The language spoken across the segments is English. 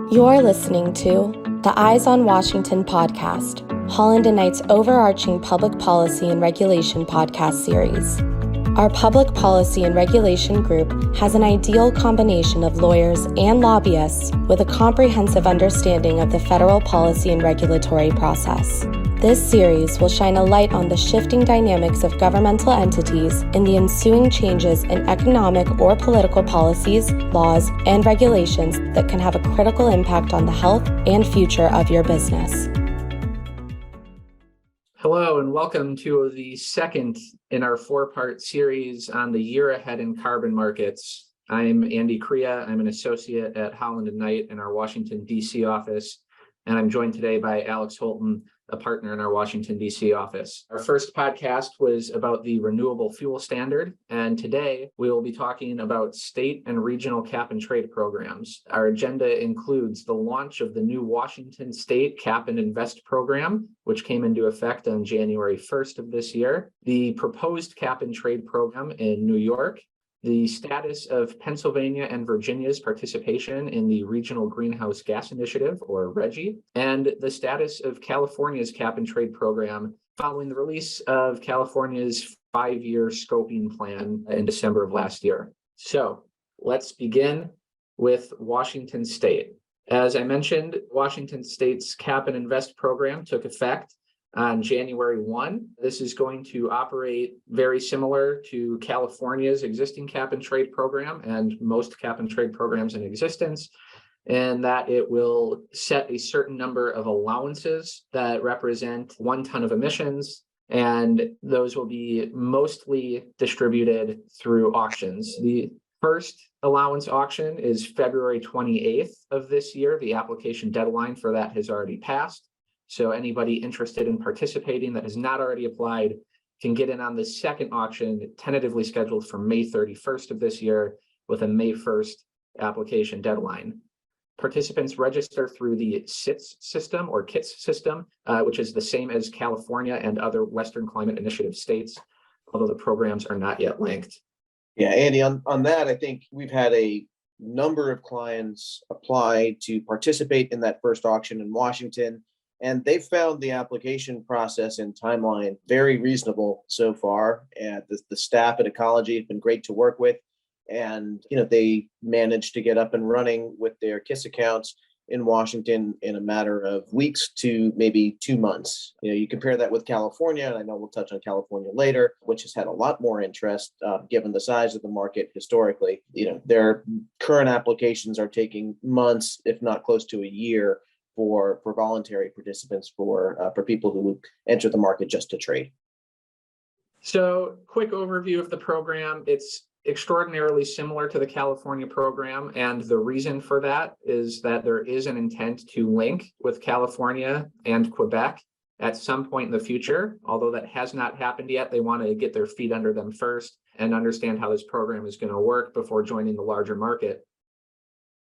You're listening to the Eyes on Washington podcast, Holland and Knight's overarching public policy and regulation podcast series. Our public policy and regulation group has an ideal combination of lawyers and lobbyists with a comprehensive understanding of the federal policy and regulatory process. This series will shine a light on the shifting dynamics of governmental entities and the ensuing changes in economic or political policies, laws, and regulations that can have a critical impact on the health and future of your business. Hello, and welcome to the second in our four-part series on the year ahead in carbon markets. I'm Andy Kriha. I'm an associate at Holland and Knight in our Washington, D.C. office, and I'm joined today by Alex Holtan, a partner in our Washington, D.C. office. Our first podcast was about the renewable fuel standard, and today we will be talking about state and regional cap and trade programs. Our agenda includes the launch of the new Washington State Cap and Invest program, which came into effect on January 1st of this year, the proposed cap and trade program in New York, the status of Pennsylvania and Virginia's participation in the Regional Greenhouse Gas Initiative, or RGGI, and the status of California's cap and trade program following the release of California's 5-year scoping plan in December of last year. So let's begin with Washington State. As I mentioned, Washington State's Cap and Invest program took effect on January 1. This is going to operate very similar to California's existing cap and trade program and most cap and trade programs in existence, in that it will set a certain number of allowances that represent 1 ton of emissions, and those will be mostly distributed through auctions. The first allowance auction is February 28th of this year. The application deadline for that has already passed. So anybody interested in participating that has not already applied can get in on the second auction, tentatively scheduled for May 31st of this year, with a May 1st application deadline. Participants register through the SITS system or KITS system, which is the same as California and other Western Climate Initiative states, although the programs are not yet linked. Yeah, Andy, on that, I think we've had a number of clients apply to participate in that first auction in Washington. And they've found the application process and timeline very reasonable so far. And the staff at Ecology have been great to work with. And, they managed to get up and running with their KISS accounts in Washington in a matter of weeks to maybe 2 months. You compare that with California, and I know we'll touch on California later, which has had a lot more interest given the size of the market historically. Their current applications are taking months, if not close to a year, for voluntary participants, for people who enter the market just to trade. So, quick overview of the program. It's extraordinarily similar to the California program, and the reason for that is that there is an intent to link with California and Quebec at some point in the future. Although that has not happened yet, they want to get their feet under them first and understand how this program is going to work before joining the larger market.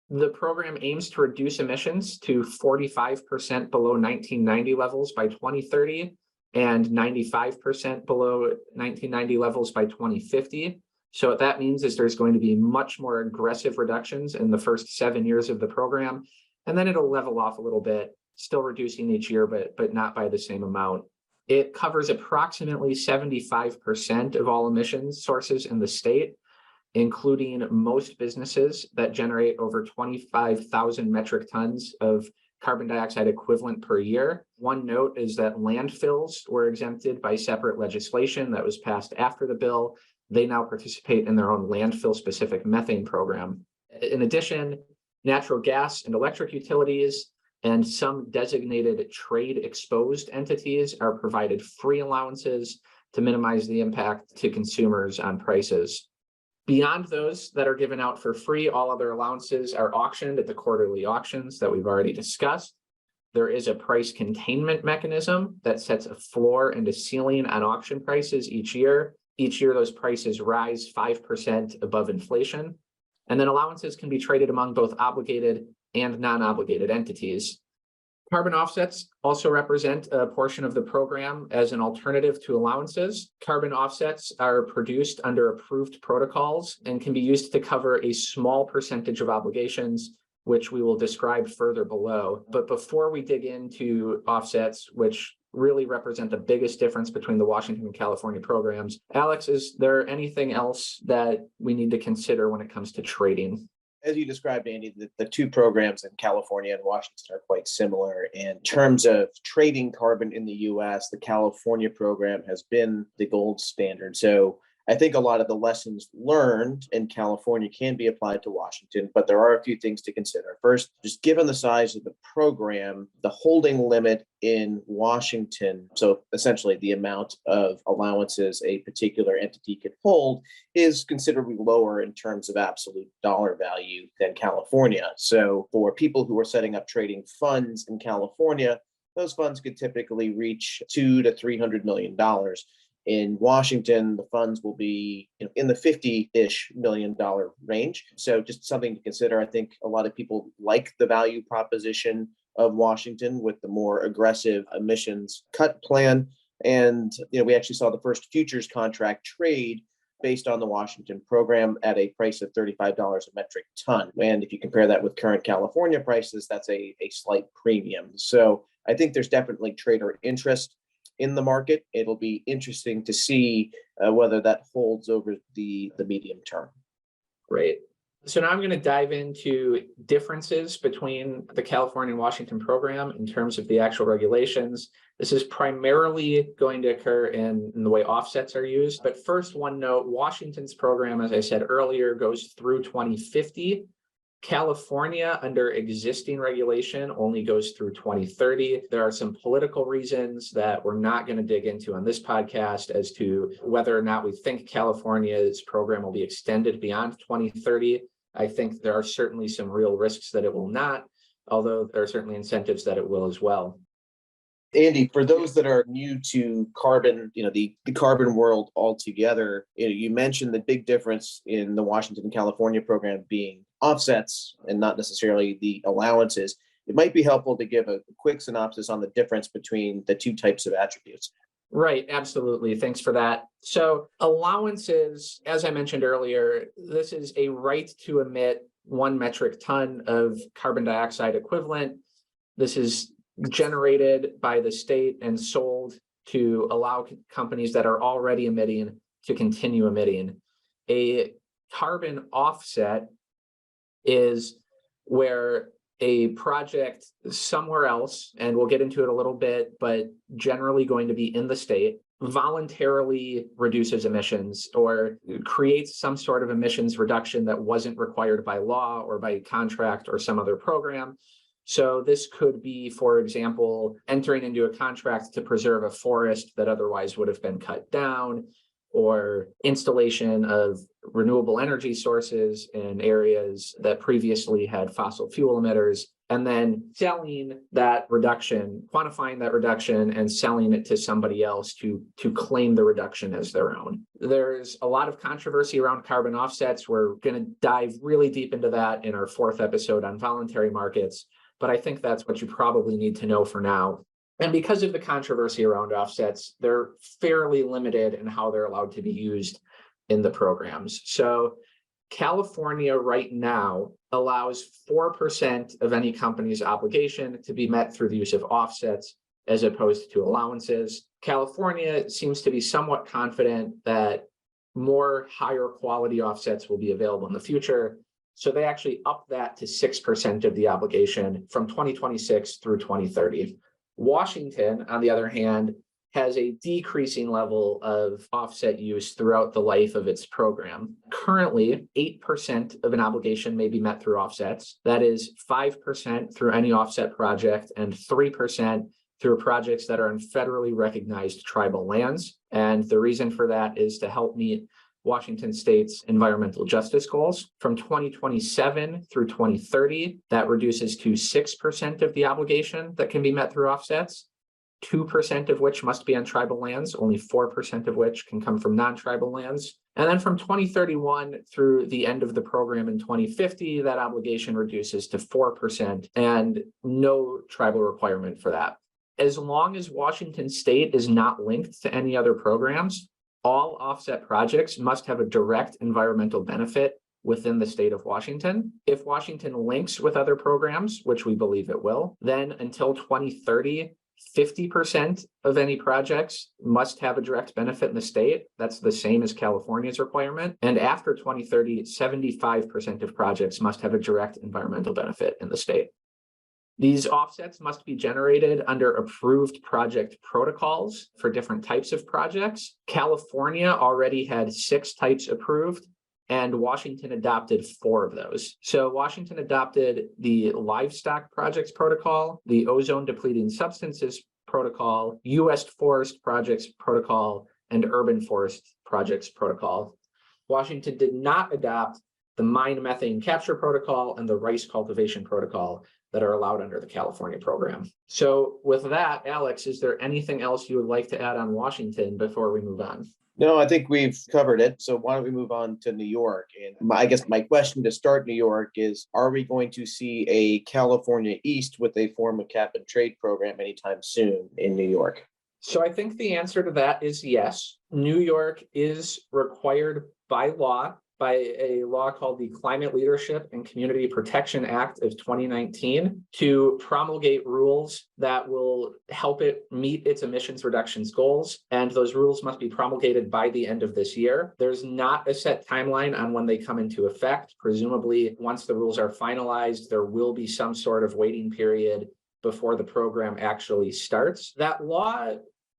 The program aims to reduce emissions to 45% below 1990 levels by 2030 and 95% below 1990 levels by 2050. So what that means is there's going to be much more aggressive reductions in the first 7 years of the program, and then it'll level off a little bit, still reducing each year, but not by the same amount. It covers approximately 75% of all emissions sources in the state, including most businesses that generate over 25,000 metric tons of carbon dioxide equivalent per year. One note is that landfills were exempted by separate legislation that was passed after the bill. They now participate in their own landfill-specific methane program. In addition, natural gas and electric utilities and some designated trade-exposed entities are provided free allowances to minimize the impact to consumers on prices. Beyond those that are given out for free, all other allowances are auctioned at the quarterly auctions that we've already discussed. There is a price containment mechanism that sets a floor and a ceiling on auction prices each year. Each year, those prices rise 5% above inflation. And then allowances can be traded among both obligated and non-obligated entities. Carbon offsets also represent a portion of the program as an alternative to allowances. Carbon offsets are produced under approved protocols and can be used to cover a small percentage of obligations which we will describe further below. But before we dig into offsets, which really represent the biggest difference between the Washington and California programs, Alex, is there anything else that we need to consider when it comes to trading? As you described, Andy, the two programs in California and Washington are quite similar. In terms of trading carbon in the US, the California program has been the gold standard. So I think a lot of the lessons learned in California can be applied to Washington, but there are a few things to consider. First, just given the size of the program, the holding limit in Washington, so essentially the amount of allowances a particular entity can hold, is considerably lower in terms of absolute dollar value than California. So for people who are setting up trading funds in California, those funds could typically reach $200 to $300 million. In Washington, the funds will be in the $50-ish million range. So just something to consider. I think a lot of people like the value proposition of Washington with the more aggressive emissions cut plan. And we actually saw the first futures contract trade based on the Washington program at a price of $35 a metric ton. And if you compare that with current California prices, that's a slight premium. So I think there's definitely trader interest in the market. It'll be interesting to see whether that holds over the medium term. Great. So now I'm going to dive into differences between the California and Washington program in terms of the actual regulations. This is primarily going to occur in the way offsets are used. But first, one note, Washington's program, as I said earlier, goes through 2050. California, under existing regulation, only goes through 2030. There are some political reasons that we're not going to dig into on this podcast as to whether or not we think California's program will be extended beyond 2030. I think there are certainly some real risks that it will not, although there are certainly incentives that it will as well. Andy, for those that are new to carbon, the carbon world altogether, you mentioned the big difference in the Washington and California program being offsets and not necessarily the allowances. It might be helpful to give a quick synopsis on the difference between the two types of attributes. Right, absolutely. Thanks for that. So allowances, as I mentioned earlier, this is a right to emit 1 metric ton of carbon dioxide equivalent. This is generated by the state and sold to allow companies that are already emitting to continue emitting. A carbon offset is where a project somewhere else, and we'll get into it a little bit, but generally going to be in the state, voluntarily reduces emissions or creates some sort of emissions reduction that wasn't required by law or by contract or some other program. So this could be, for example, entering into a contract to preserve a forest that otherwise would have been cut down, or installation of renewable energy sources in areas that previously had fossil fuel emitters, and then selling that reduction, quantifying that reduction and selling it to somebody else to claim the reduction as their own. There's a lot of controversy around carbon offsets. We're going to dive really deep into that in our 4th episode on voluntary markets, but I think that's what you probably need to know for now. And because of the controversy around offsets, they're fairly limited in how they're allowed to be used in the programs. So California right now allows 4% of any company's obligation to be met through the use of offsets as opposed to allowances. California seems to be somewhat confident that more higher quality offsets will be available in the future. So they actually up that to 6% of the obligation from 2026 through 2030. Washington, on the other hand, has a decreasing level of offset use throughout the life of its program. Currently, 8% of an obligation may be met through offsets. That is 5% through any offset project and 3% through projects that are in federally recognized tribal lands. And the reason for that is to help meet Washington State's environmental justice goals. From 2027 through 2030, that reduces to 6% of the obligation that can be met through offsets, 2% of which must be on tribal lands, only 4% of which can come from non-tribal lands. And then from 2031 through the end of the program in 2050, that obligation reduces to 4% and no tribal requirement for that. As long as Washington State is not linked to any other programs, all offset projects must have a direct environmental benefit within the state of Washington. If Washington links with other programs, which we believe it will, then until 2030, 50% of any projects must have a direct benefit in the state. That's the same as California's requirement. And after 2030, 75% of projects must have a direct environmental benefit in the state. These offsets must be generated under approved project protocols for different types of projects. California already had 6 types approved, and Washington adopted 4 of those. So Washington adopted the livestock projects protocol, the ozone depleting substances protocol, U.S. forest projects protocol, and urban forest projects protocol. Washington did not adopt the mine methane capture protocol and the rice cultivation protocol that are allowed under the California program. So with that, Alex, is there anything else you would like to add on Washington before we move on? No, I think we've covered it. So why don't we move on to New York? And I guess my question to start New York is, are we going to see a California East with a form of cap and trade program anytime soon in New York? So I think the answer to that is yes. New York is required by law, by a law called the Climate Leadership and Community Protection Act of 2019, to promulgate rules that will help it meet its emissions reductions goals. And those rules must be promulgated by the end of this year. There's not a set timeline on when they come into effect. Presumably, once the rules are finalized, there will be some sort of waiting period before the program actually starts. That law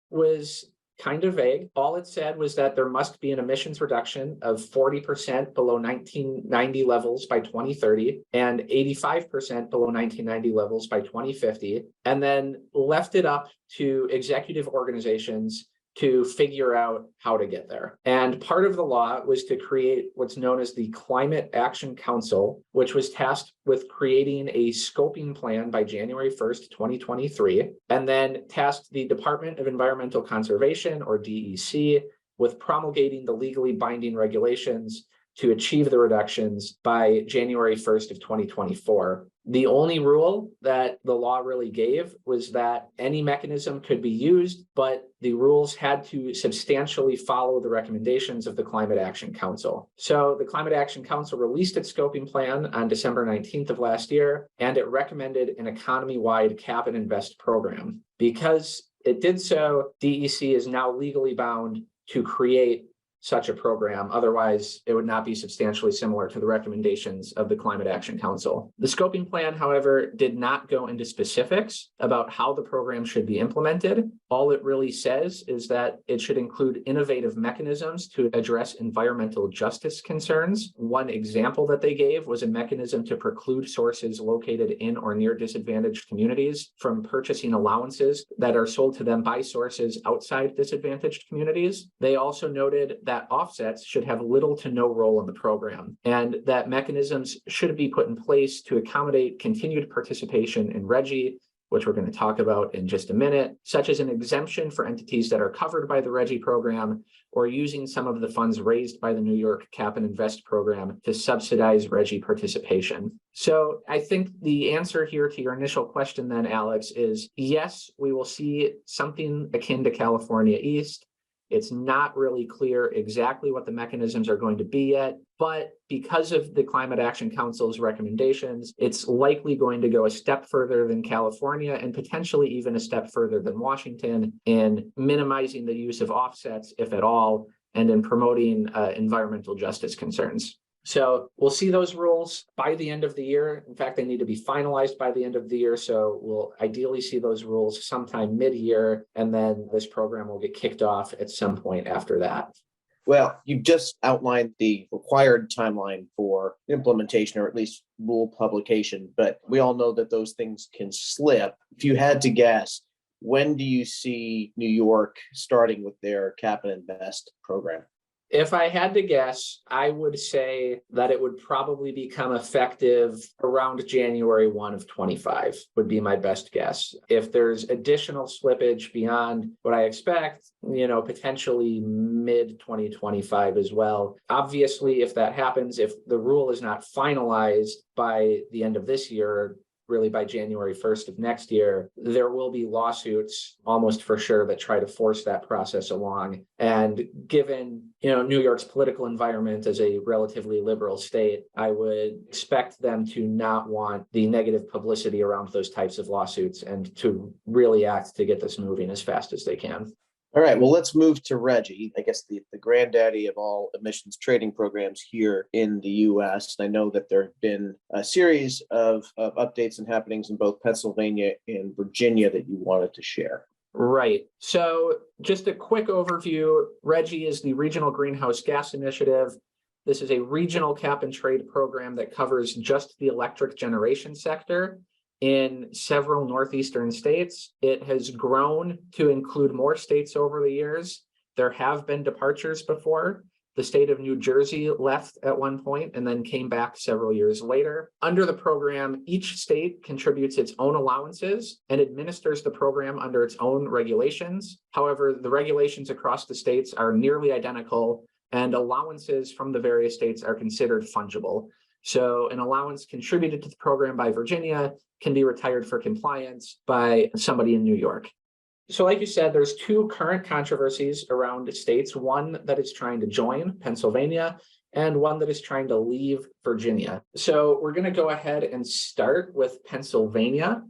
was kind of vague. All it said was that there must be an emissions reduction of 40% below 1990 levels by 2030 and 85% below 1990 levels by 2050, and then left it up to executive organizations to figure out how to get there. And part of the law was to create what's known as the Climate Action Council, which was tasked with creating a scoping plan by January 1st, 2023, and then tasked the Department of Environmental Conservation, or DEC, with promulgating the legally binding regulations to achieve the reductions by January 1st of 2024. The only rule that the law really gave was that any mechanism could be used, but the rules had to substantially follow the recommendations of the Climate Action Council. So the Climate Action Council released its scoping plan on December 19th of last year, and it recommended an economy-wide cap and invest program. Because it did so, DEC is now legally bound to create such a program. Otherwise, it would not be substantially similar to the recommendations of the Climate Action Council. The scoping plan, however, did not go into specifics about how the program should be implemented. All it really says is that it should include innovative mechanisms to address environmental justice concerns. One example that they gave was a mechanism to preclude sources located in or near disadvantaged communities from purchasing allowances that are sold to them by sources outside disadvantaged communities. They also noted that offsets should have little to no role in the program, and that mechanisms should be put in place to accommodate continued participation in RGGI, which we're going to talk about in just a minute, such as an exemption for entities that are covered by the RGGI program, or using some of the funds raised by the New York Cap and Invest program to subsidize RGGI participation. So I think the answer here to your initial question then, Alex, is yes, we will see something akin to California East. It's not really clear exactly what the mechanisms are going to be yet, but because of the Climate Action Council's recommendations, it's likely going to go a step further than California and potentially even a step further than Washington in minimizing the use of offsets, if at all, and in promoting environmental justice concerns. So we'll see those rules by the end of the year. In fact, they need to be finalized by the end of the year. So we'll ideally see those rules sometime mid-year, and then this program will get kicked off at some point after that. Well, you've just outlined the required timeline for implementation, or at least rule publication, but we all know that those things can slip. If you had to guess, when do you see New York starting with their cap and invest program? If I had to guess, I would say that it would probably become effective around January 1 of 25 would be my best guess. If there's additional slippage beyond what I expect, potentially mid 2025 as well. Obviously, if that happens, if the rule is not finalized by the end of this year, really by January 1st of next year, there will be lawsuits almost for sure that try to force that process along. And given, New York's political environment as a relatively liberal state, I would expect them to not want the negative publicity around those types of lawsuits and to really act to get this moving as fast as they can. All right, well, let's move to RGGI, I guess the granddaddy of all emissions trading programs here in the US. And I know that there have been a series of updates and happenings in both Pennsylvania and Virginia that you wanted to share. Right. So just a quick overview. RGGI is the Regional Greenhouse Gas Initiative. This is a regional cap and trade program that covers just the electric generation sector in several northeastern states. It has grown to include more states over the years. There have been departures before. The state of New Jersey left at one point and then came back several years later. Under the program, each state contributes its own allowances and administers the program under its own regulations. However, the regulations across the states are nearly identical, and allowances from the various states are considered fungible. So an allowance contributed to the program by Virginia can be retired for compliance by somebody in New York. So like you said, there's two current controversies around states, one that is trying to join, Pennsylvania, and one that is trying to leave, Virginia. So we're going to go ahead and start with Pennsylvania.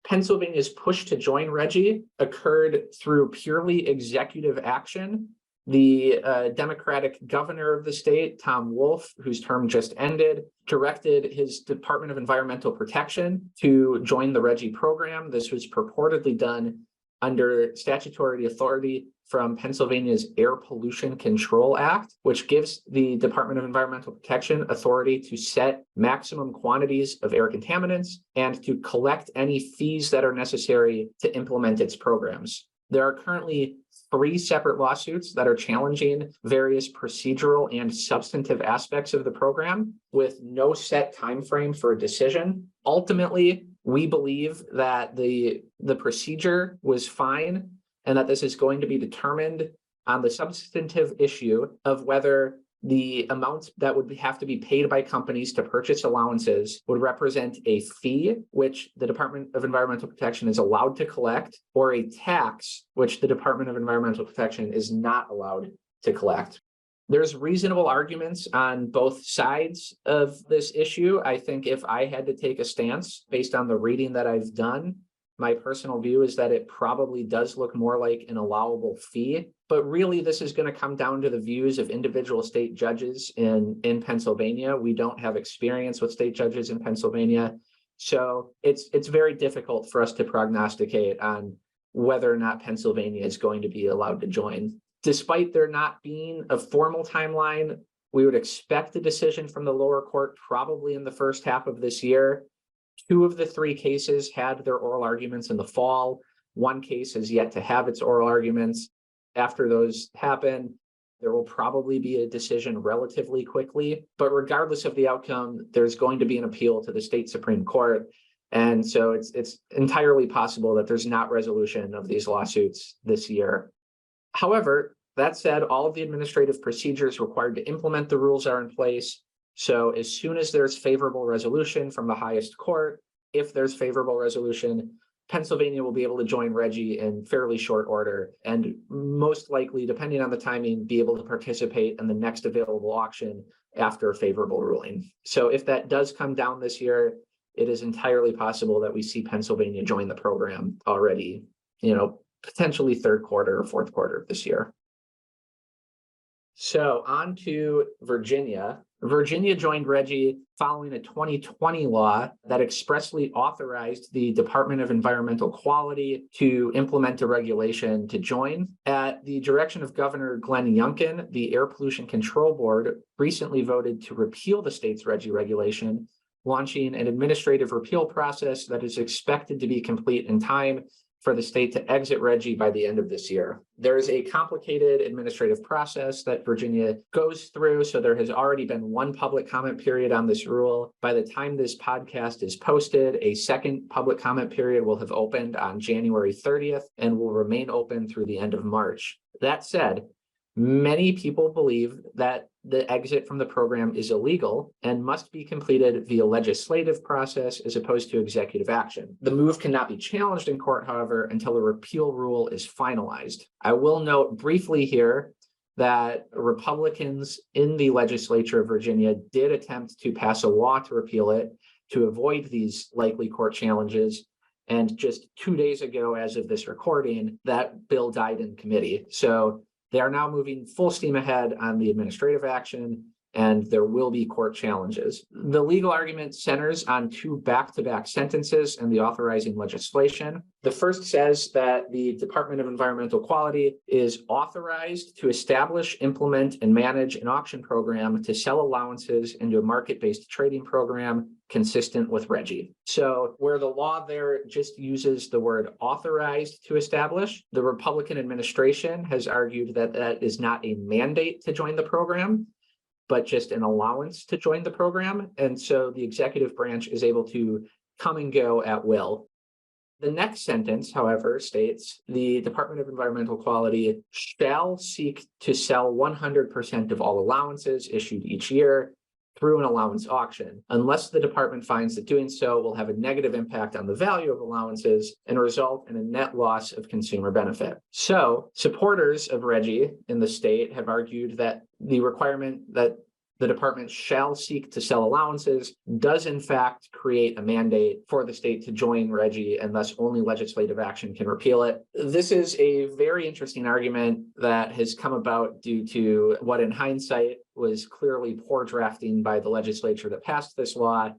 Pennsylvania's push to join RGGI occurred through purely executive action. The Democratic governor of the state, Tom Wolf, whose term just ended, directed his Department of Environmental Protection to join the RGGI program. This was purportedly done under statutory authority from Pennsylvania's Air Pollution Control Act, which gives the Department of Environmental Protection authority to set maximum quantities of air contaminants and to collect any fees that are necessary to implement its programs. There are currently 3 separate lawsuits that are challenging various procedural and substantive aspects of the program with no set time frame for a decision. Ultimately, we believe that the procedure was fine and that this is going to be determined on the substantive issue of whether the amounts that would have to be paid by companies to purchase allowances would represent a fee, which the Department of Environmental Protection is allowed to collect, or a tax, which the Department of Environmental Protection is not allowed to collect. There's reasonable arguments on both sides of this issue. I think if I had to take a stance based on the reading that I've done, my personal view is that it probably does look more like an allowable fee, but really this is going to come down to the views of individual state judges in Pennsylvania. We don't have experience with state judges in Pennsylvania, so it's very difficult for us to prognosticate on whether or not Pennsylvania is going to be allowed to join. Despite there not being a formal timeline, we would expect a decision from the lower court probably in the first half of this year. 2 of the 3 cases had their oral arguments in the fall. 1 case has yet to have its oral arguments. After those happen, there will probably be a decision relatively quickly. But regardless of the outcome, there's going to be an appeal to the state Supreme Court. And so it's entirely possible that there's not resolution of these lawsuits this year. However, that said, all of the administrative procedures required to implement the rules are in place. So as soon as there's favorable resolution from the highest court, if there's favorable resolution, Pennsylvania will be able to join RGGI in fairly short order and most likely, depending on the timing, be able to participate in the next available auction after a favorable ruling. So if that does come down this year, it is entirely possible that we see Pennsylvania join the program already, potentially 3rd quarter or 4th quarter of this year. So on to Virginia. Virginia joined RGGI following a 2020 law that expressly authorized the Department of Environmental Quality to implement a regulation to join. At the direction of Governor Glenn Youngkin, the Air Pollution Control Board recently voted to repeal the state's RGGI regulation, launching an administrative repeal process that is expected to be complete in time for the state to exit RGGI by the end of this year. There is a complicated administrative process that Virginia goes through, so there has already been 1 public comment period on this rule. By the time this podcast is posted, a 2nd public comment period will have opened on January 30th and will remain open through the end of March. That said, Many people believe that the exit from the program is illegal and must be completed via legislative process as opposed to executive action. The move cannot be challenged in court, however, until a repeal rule is finalized. I will note briefly here that Republicans in the legislature of Virginia did attempt to pass a law to repeal it to avoid these likely court challenges. And just 2 days ago, as of this recording, that bill died in committee. So they are now moving full steam ahead on the administrative action, and there will be court challenges. The legal argument centers on 2 back-to-back sentences in the authorizing legislation. The first says that the Department of Environmental Quality is authorized to establish, implement, and manage an auction program to sell allowances into a market-based trading program consistent with RGGI. So where the law there just uses the word authorized to establish, the Republican administration has argued that that is not a mandate to join the program, but just an allowance to join the program. And so the executive branch is able to come and go at will. The next sentence, however, states the Department of Environmental Quality shall seek to sell 100% of all allowances issued each year through an allowance auction, unless the department finds that doing so will have a negative impact on the value of allowances and result in a net loss of consumer benefit. So supporters of RGGI in the state have argued that the requirement that the department shall seek to sell allowances does in fact create a mandate for the state to join RGGI, and thus only legislative action can repeal it. This is a very interesting argument that has come about due to what in hindsight was clearly poor drafting by the legislature that passed this law.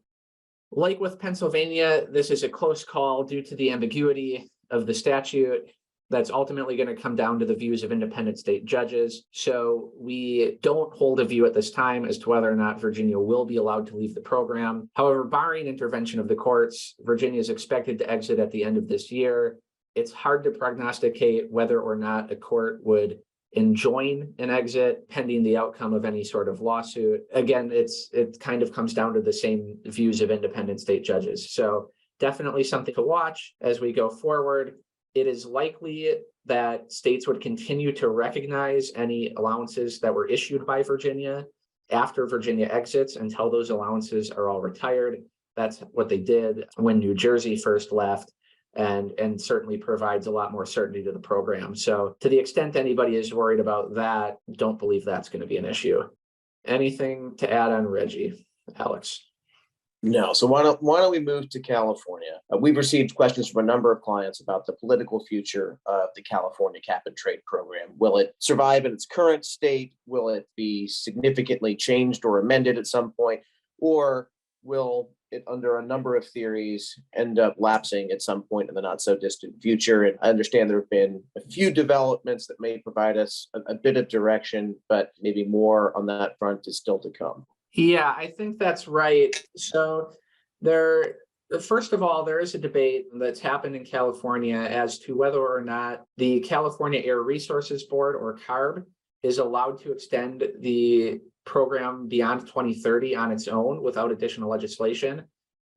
Like with Pennsylvania, this is a close call due to the ambiguity of the statute. That's ultimately going to come down to the views of independent state judges. So we don't hold a view at this time as to whether or not Virginia will be allowed to leave the program. However, barring intervention of the courts, Virginia is expected to exit at the end of this year. It's hard to prognosticate whether or not a court would enjoin an exit pending the outcome of any sort of lawsuit. Again, it kind of comes down to the same views of independent state judges. So definitely something to watch as we go forward. It is likely that states would continue to recognize any allowances that were issued by Virginia after Virginia exits until those allowances are all retired. That's what they did when New Jersey first left, and certainly provides a lot more certainty to the program. So to the extent anybody is worried about that, don't believe that's going to be an issue. Anything to add on RGGI, Alex? No. So why don't we move to California? We've received questions from a number of clients about the political future of the California cap and trade program. Will it survive in its current state? Will it be significantly changed or amended at some point? Or will it, under a number of theories, end up lapsing at some point in the not so distant future? And I understand there have been a few developments that may provide us a bit of direction, but maybe more on that front is still to come. Yeah, I think that's right. So first of all, there is a debate that's happened in California as to whether or not the California Air Resources Board, or CARB, is allowed to extend the program beyond 2030 on its own without additional legislation,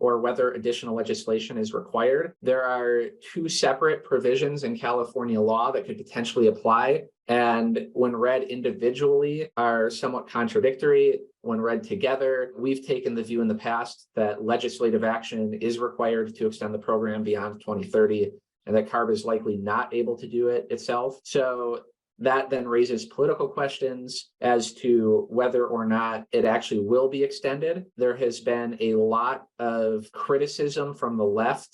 or whether additional legislation is required. There are 2 separate provisions in California law that could potentially apply, and when read individually are somewhat contradictory. When read together, we've taken the view in the past that legislative action is required to extend the program beyond 2030, and that CARB is likely not able to do it itself. So that then raises political questions as to whether or not it actually will be extended. There has been a lot of criticism from the left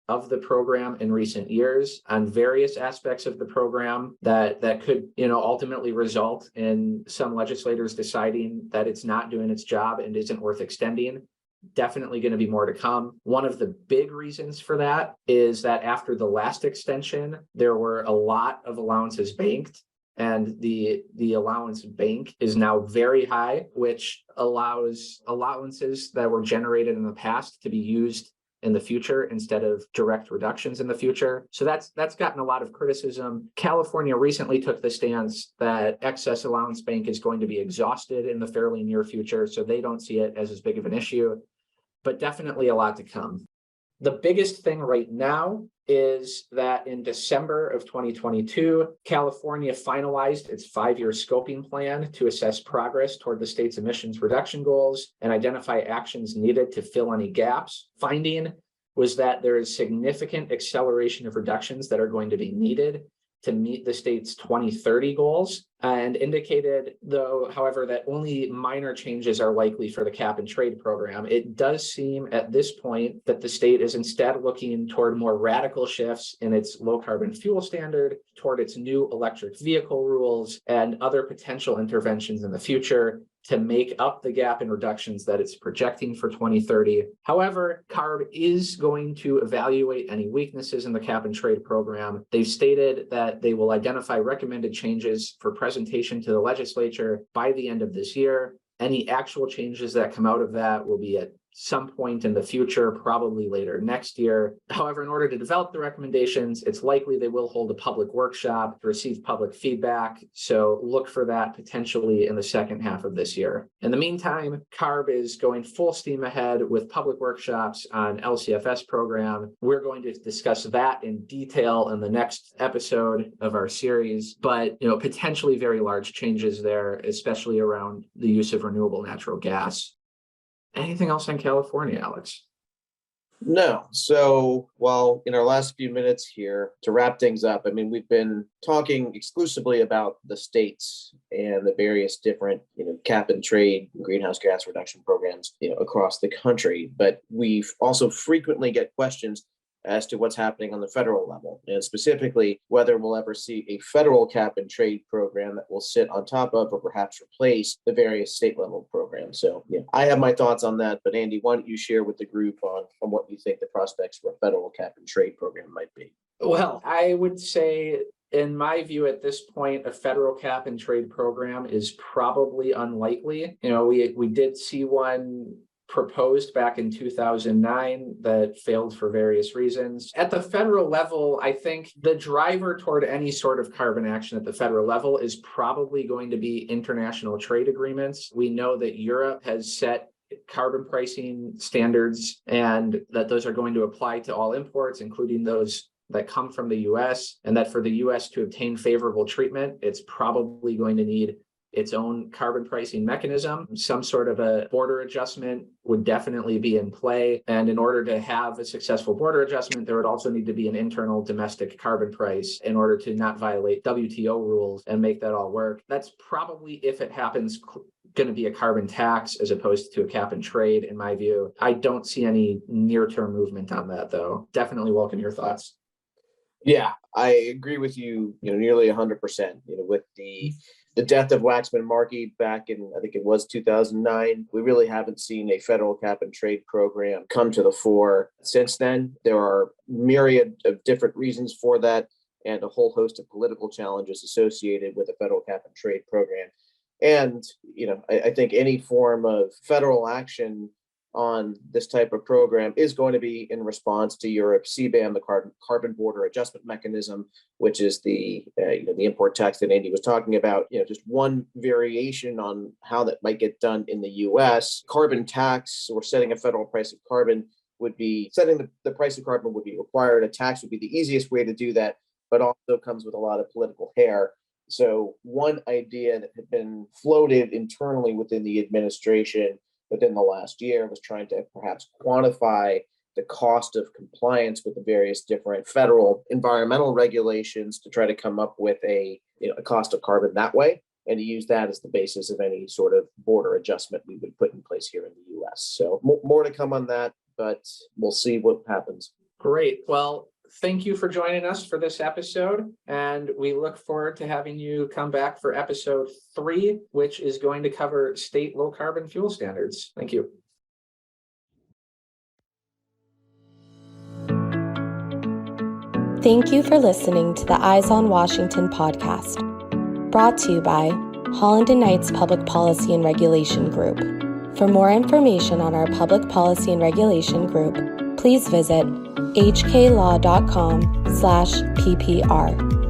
of the program in recent years on various aspects of the program that could, ultimately result in some legislators deciding that it's not doing its job and isn't worth extending. Definitely going to be more to come. One of the big reasons for that is that after the last extension, there were a lot of allowances banked, and the allowance bank is now very high, which allows allowances that were generated in the past to be used in the future instead of direct reductions in the future. So that's gotten a lot of criticism. California recently took the stance that excess allowance bank is going to be exhausted in the fairly near future, so they don't see it as big of an issue, but definitely a lot to come. The biggest thing right now is that in December of 2022, California finalized its 5-year scoping plan to assess progress toward the state's emissions reduction goals and identify actions needed to fill any gaps. Finding was that there is significant acceleration of reductions that are going to be needed to meet the state's 2030 goals, and indicated, though, however, that only minor changes are likely for the cap and trade program. It does seem at this point that the state is instead looking toward more radical shifts in its low carbon fuel standard, toward its new electric vehicle rules, and other potential interventions in the future to make up the gap in reductions that it's projecting for 2030. However, CARB is going to evaluate any weaknesses in the cap and trade program. They've stated that they will identify recommended changes for presentation to the legislature by the end of this year. Any actual changes that come out of that will be at some point in the future, probably later next year. However, in order to develop the recommendations, it's likely they will hold a public workshop to receive public feedback. So look for that potentially in the second half of this year. In the meantime, CARB is going full steam ahead with public workshops on LCFS program. We're going to discuss that in detail in the next episode of our series, but potentially very large changes there, especially around the use of renewable natural gas. Anything else on California, Alex? No. So, well, in our last few minutes here, to wrap things up, we've been talking exclusively about the states and the various different, cap and trade greenhouse gas reduction programs, across the country. But we also frequently get questions as to what's happening on the federal level, and specifically whether we'll ever see a federal cap and trade program that will sit on top of or perhaps replace the various state level programs. So I have my thoughts on that, but Andy, why don't you share with the group on what you think the prospects for a federal cap and trade program might be? Well, I would say, in my view, at this point, a federal cap and trade program is probably unlikely. We did see one proposed back in 2009 that failed for various reasons. At the federal level, I think the driver toward any sort of carbon action at the federal level is probably going to be international trade agreements. We know that Europe has set carbon pricing standards and that those are going to apply to all imports, including those that come from the US, and that for the US to obtain favorable treatment, it's probably going to need its own carbon pricing mechanism. Some sort of a border adjustment would definitely be in play. And in order to have a successful border adjustment, there would also need to be an internal domestic carbon price in order to not violate WTO rules and make that all work. That's probably, if it happens, going to be a carbon tax as opposed to a cap and trade, in my view. I don't see any near-term movement on that, though. Definitely welcome your thoughts. Yeah, I agree with you, nearly 100%. With the death of Waxman Markey back in, I think it was 2009, we really haven't seen a federal cap and trade program come to the fore since then. There are myriad of different reasons for that and a whole host of political challenges associated with a federal cap and trade program. And, I think any form of federal action on this type of program is going to be in response to Europe's CBAM, the carbon border adjustment mechanism, which is the import tax that Andy was talking about. Just one variation on how that might get done in the U.S. Carbon tax, or setting a federal price of carbon, would be setting the price of carbon would be required. A tax would be the easiest way to do that, but also comes with a lot of political hair. So one idea that had been floated internally within the administration within the last year was trying to perhaps quantify the cost of compliance with the various different federal environmental regulations to try to come up with a cost of carbon that way, and to use that as the basis of any sort of border adjustment we would put in place here in the U.S. So more to come on that, but we'll see what happens. Great. Well, thank you for joining us for this episode, and we look forward to having you come back for episode 3, which is going to cover state low carbon fuel standards. Thank you. Thank you for listening to the Eyes on Washington podcast, brought to you by Holland & Knight's Public Policy and Regulation Group. For more information on our Public Policy and Regulation Group, please visit hklaw.com/ppr.